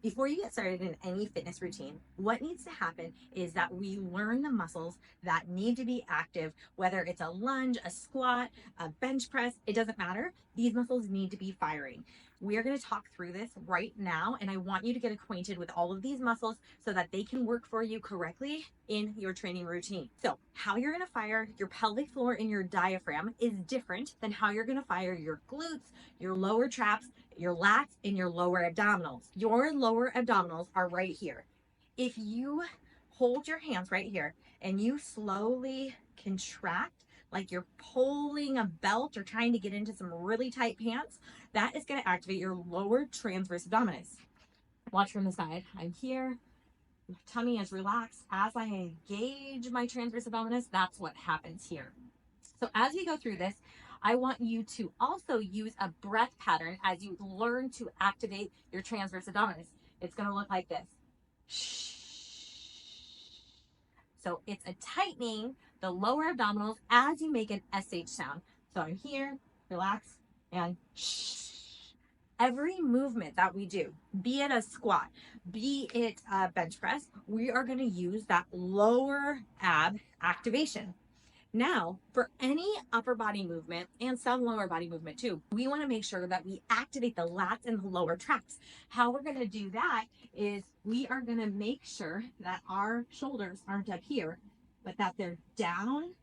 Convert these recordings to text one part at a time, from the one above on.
Before you get started in any fitness routine, what needs to happen is that we learn the muscles that need to be active, whether it's a lunge, a squat, a bench press, it doesn't matter. These muscles need to be firing. We are going to talk through this right now, and I want you to get acquainted with all of these muscles so that they can work for you correctly in your training routine. So how you're going to fire your pelvic floor and your diaphragm is different than how you're going to fire your glutes, your lower traps, your lats, and your lower abdominals. Your lower abdominals are right here. If you hold your hands right here and you slowly contract like you're pulling a belt or trying to get into some really tight pants, that is going to activate your lower transverse abdominis. Watch from the side. I'm here. My tummy is relaxed. As I engage my transverse abdominis, that's what happens here. So as we go through this, I want you to also use a breath pattern as you learn to activate your transverse abdominis. It's going to look like this. So it's a tightening the lower abdominals as you make an SH sound. So I'm here, relax, and every movement that we do, be it a squat, be it a bench press, we are going to use that lower ab activation. Now, for any upper body movement and some lower body movement too, we want to make sure that we activate the lats and the lower traps. How we're going to do that is we are going to make sure that our shoulders aren't up here, but that they're down,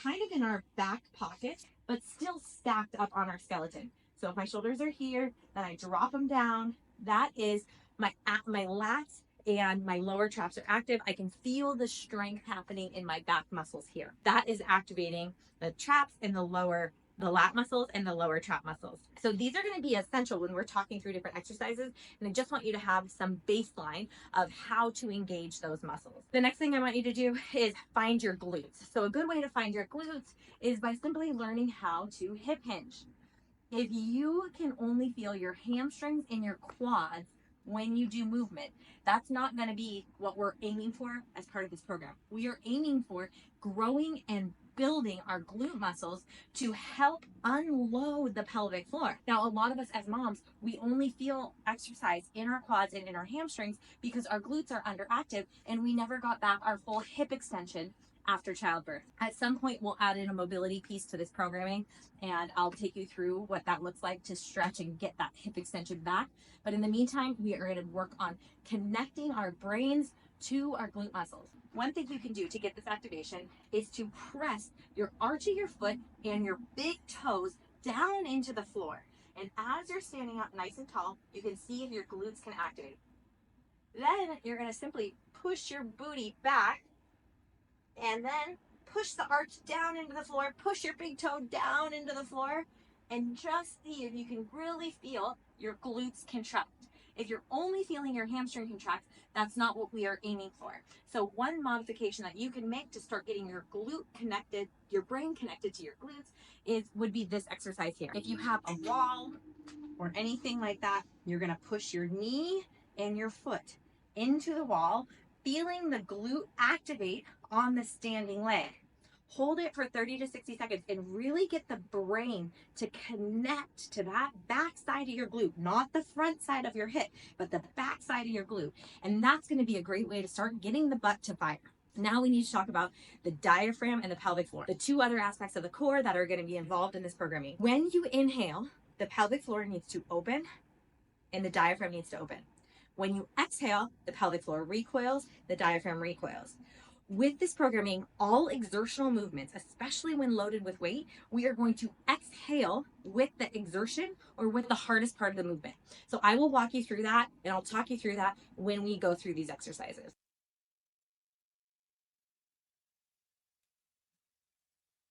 kind of in our back pocket, but still stacked up on our skeleton. So if my shoulders are here, then I drop them down. That is my lats and my lower traps are active. I can feel the strength happening in my back muscles here. That is activating the traps and the lat muscles and the lower trap muscles. So these are going to be essential when we're talking through different exercises. And I just want you to have some baseline of how to engage those muscles. The next thing I want you to do is find your glutes. So a good way to find your glutes is by simply learning how to hip hinge. If you can only feel your hamstrings and your quads when you do movement, that's not going to be what we're aiming for as part of this program. We are aiming for growing and building our glute muscles to help unload the pelvic floor. Now, a lot of us as moms, we only feel exercise in our quads and in our hamstrings because our glutes are underactive and we never got back our full hip extension after childbirth. At some point, we'll add in a mobility piece to this programming, and I'll take you through what that looks like to stretch and get that hip extension back. But in the meantime, we are going to work on connecting our brains to our glute muscles. One thing you can do to get this activation is to press your arch of your foot and your big toes down into the floor. And as you're standing up nice and tall, you can see if your glutes can activate. Then you're going to simply push your booty back and then push the arch down into the floor, push your big toe down into the floor, and just see if you can really feel your glutes contract. If you're only feeling your hamstring contract, that's not what we are aiming for. So one modification that you can make to start getting your glute connected, your brain connected to your glutes would be this exercise here. If you have a wall or anything like that, you're gonna push your knee and your foot into the wall, feeling the glute activate on the standing leg. Hold it for 30 to 60 seconds and really get the brain to connect to that back side of your glute, not the front side of your hip, but the back side of your glute. And that's going to be a great way to start getting the butt to fire. Now we need to talk about the diaphragm and the pelvic floor, the two other aspects of the core that are going to be involved in this programming. When you inhale, the pelvic floor needs to open and the diaphragm needs to open. When you exhale, the pelvic floor recoils, the diaphragm recoils. With this programming, all exertional movements, especially when loaded with weight, we are going to exhale with the exertion or with the hardest part of the movement. So I will walk you through that and I'll talk you through that when we go through these exercises.